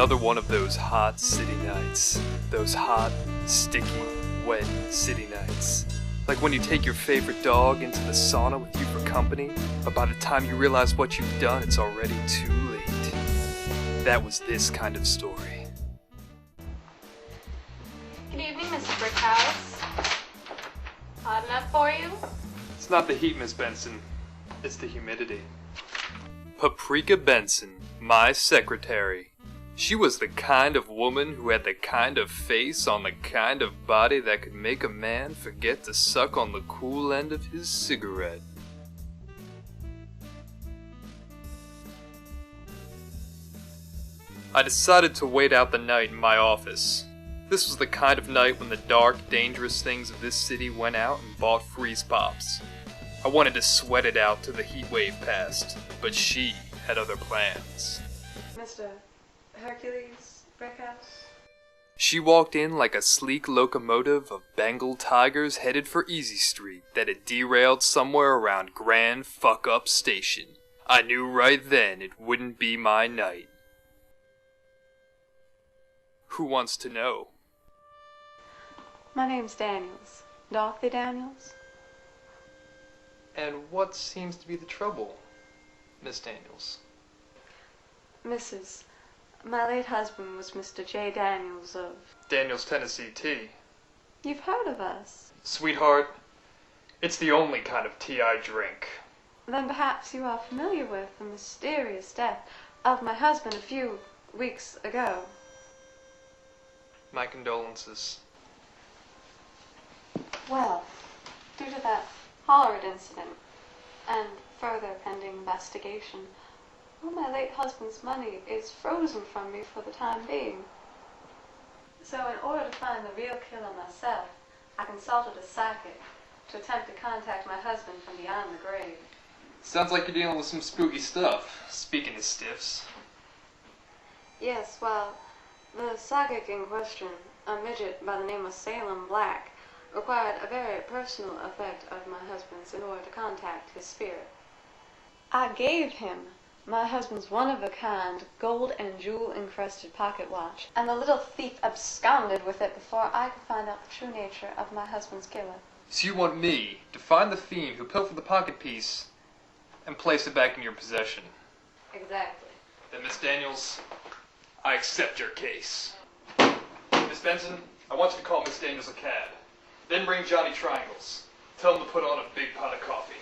another one of those hot city nights. Those hot, sticky, wet city nights. Like when you take your favorite dog into the sauna with you for company, but by the time you realize what you've done, it's already too late. That was this kind of story. Good evening, Mrs. Brickhouse. Hot enough for you? It's not the heat, Miss Benson. It's the humidity. Paprika Benson, my secretary. She was the kind of woman who had the kind of face on the kind of body that could make a man forget to suck on the cool end of his cigarette. I decided to wait out the night in my office. This was the kind of night when the dark, dangerous things of this city went out and bought freeze pops. I wanted to sweat it out till the heat wave passed, but she had other plans. Mr. Hercules Brickhouse? She walked in like a sleek locomotive of Bengal tigers headed for Easy Street that had derailed somewhere around Grand Fuck Up Station. I knew right then it wouldn't be my night. Who wants to know? My name's Daniels. Dorothy Daniels. And what seems to be the trouble, Miss Daniels? Mrs. My late husband was Mr. J. Daniels of... Daniels Tennessee Tea. You've heard of us. Sweetheart, it's the only kind of tea I drink. Then perhaps you are familiar with the mysterious death of my husband a few weeks ago. My condolences. Well, due to that horrid incident and further pending investigation, all my late husband's money is frozen from me for the time being. So in order to find the real killer myself, I consulted a psychic to attempt to contact my husband from beyond the grave. Sounds like you're dealing with some spooky stuff, speaking of stiffs. Yes, well, the psychic in question, a midget by the name of Salem Black, required a very personal effect of my husband's in order to contact his spirit. I gave him my husband's one-of-a-kind gold and jewel-encrusted pocket watch, and the little thief absconded with it before I could find out the true nature of my husband's killer. So you want me to find the fiend who pilfered the pocket piece and place it back in your possession? Exactly. Then, Miss Daniels, I accept your case. Miss Benson, I want you to call Miss Daniels a cab. Then bring Johnny Triangles. Tell him to put on a big pot of coffee.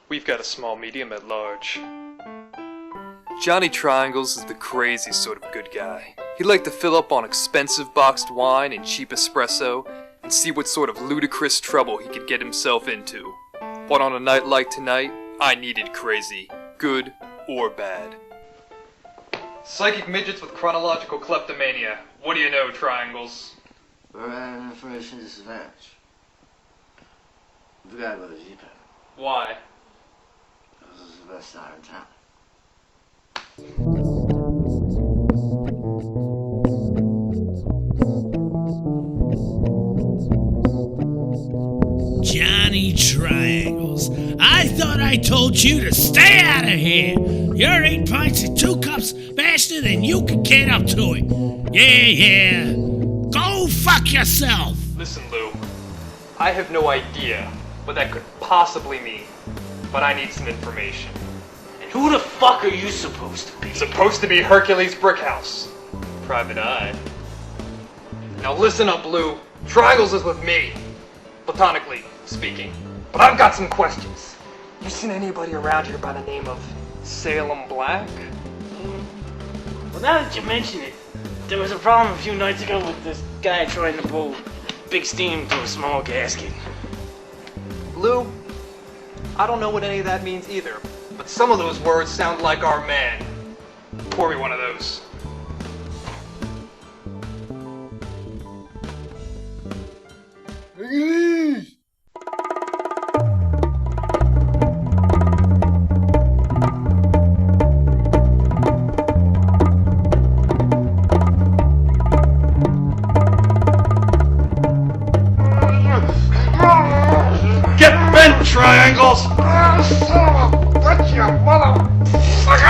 We've got a small medium at large. Johnny Triangles is the crazy sort of good guy. He'd like to fill up on expensive boxed wine and cheap espresso and see what sort of ludicrous trouble he could get himself into. But on a night like tonight, I needed crazy, good or bad. Psychic midgets with chronological kleptomania. What do you know, Triangles? We're at an information disadvantage. We gotta go to G-Pen. Why? This is the best side in town. Johnny Triangles, I thought I told you to stay out of here. You're 8 pints and 2 cups faster than you can get up to it. Yeah. Go fuck yourself. Listen, Lou. I have no idea what that could possibly mean, but I need some information. And who the fuck are you supposed to be? Supposed to be Hercules Brickhouse. Private eye. Now listen up, Lou. Triangles is with me. Platonically speaking. But I've got some questions. You seen anybody around here by the name of Salem Black? Well, now that you mention it, there was a problem a few nights ago with this guy trying to pull big steam through a small gasket. Lou, I don't know what any of that means either, but some of those words sound like our man. Pour me one of those. Get bent, Triangles! What you motherfucker!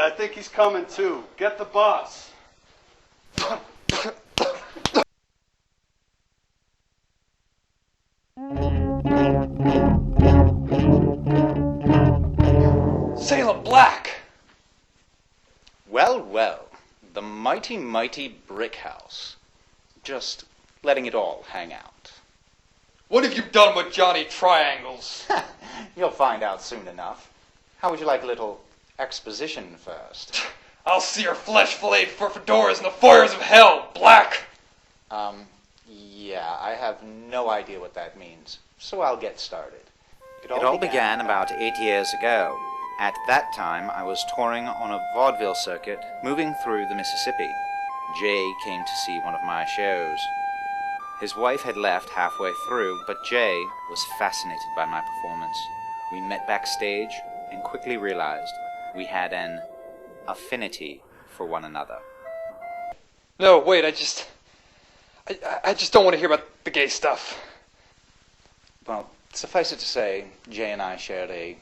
I think he's coming too. Get the boss. Salem Black! Well, well, the mighty, mighty brick house. Just letting it all hang out. What have you done with Johnny Triangles? You'll find out soon enough. How would you like a little exposition first? I'll see your flesh filleted for fedoras in the fires of hell, Black! Yeah, I have no idea what that means, so I'll get started. It all began about 8 years ago. At that time, I was touring on a vaudeville circuit, moving through the Mississippi. Jay came to see one of my shows. His wife had left halfway through, but Jay was fascinated by my performance. We met backstage and quickly realized we had an affinity for one another. No, wait, I just don't want to hear about the gay stuff. Well, suffice it to say, Jay and I shared a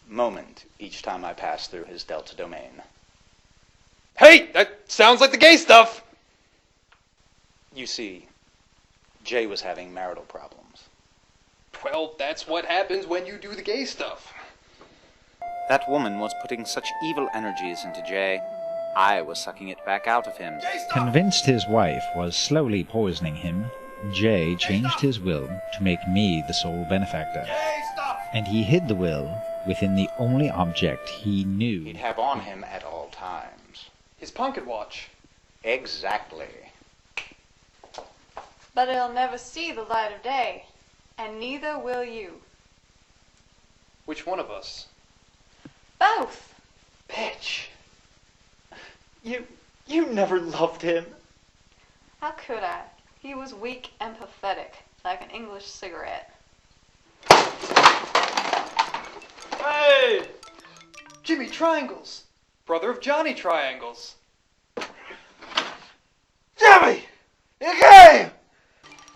moment each time I passed through his Delta domain. Hey, that sounds like the gay stuff! You see, Jay was having marital problems. Well, that's what happens when you do the gay stuff. That woman was putting such evil energies into Jay. I was sucking it back out of him. Convinced his wife was slowly poisoning him, Jay changed his will to make me the sole benefactor. And he hid the will within the only object he knew. He'd have on him at all times. His pocket watch. Exactly. But it'll never see the light of day, and neither will you. Which one of us? Both! Bitch. You never loved him. How could I? He was weak and pathetic, like an English cigarette. Hey! Jimmy Triangles. Brother of Johnny Triangles. Jimmy! You came!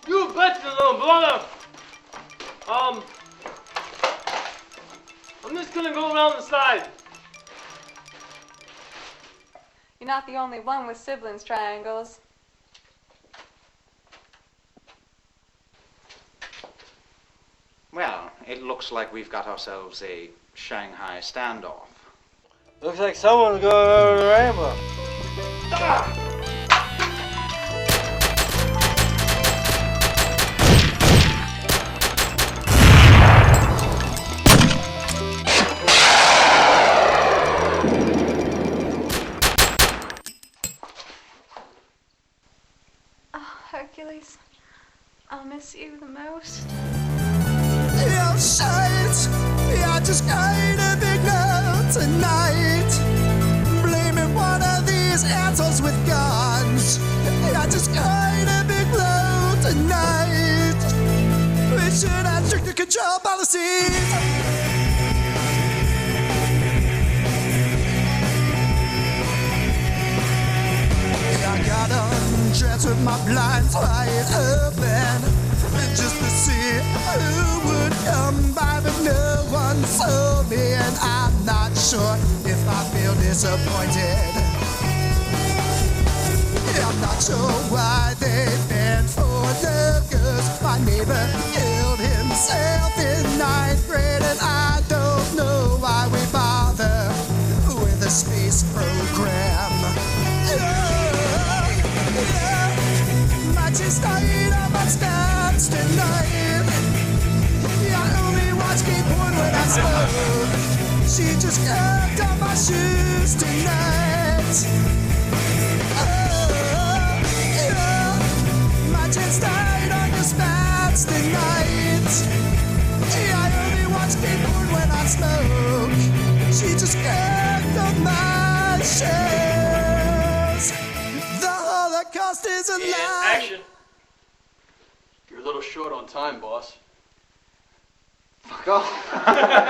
You betcha, little brother! I'm just gonna go around the side. You're not the only one with siblings triangles. Well, it looks like we've got ourselves a Shanghai standoff. Looks like someone's going over the rainbow. Oh, Hercules, I'll miss you the most. You're shite. I just got a big note tonight, blaming one of these assholes with guns. I just got a big blow tonight. We should have stricter control policies. I got undressed with my blinds wide open, just to see who would come by, but no one saw me, and I'm not sure if I feel disappointed. I'm not sure why they banned for locals. My neighbor killed himself in 9th grade, and I don't know why we bother with a space program. My chest died on my stats tonight. I only watch gay porn when I smoke. She just cut on my shoes tonight. Oh, yeah. My chest died on your spats tonight. I only watch gay porn when I smoke. She just cut on my shoes. The Holocaust is a lie. Action. You're a little short on time, boss. Fuck off.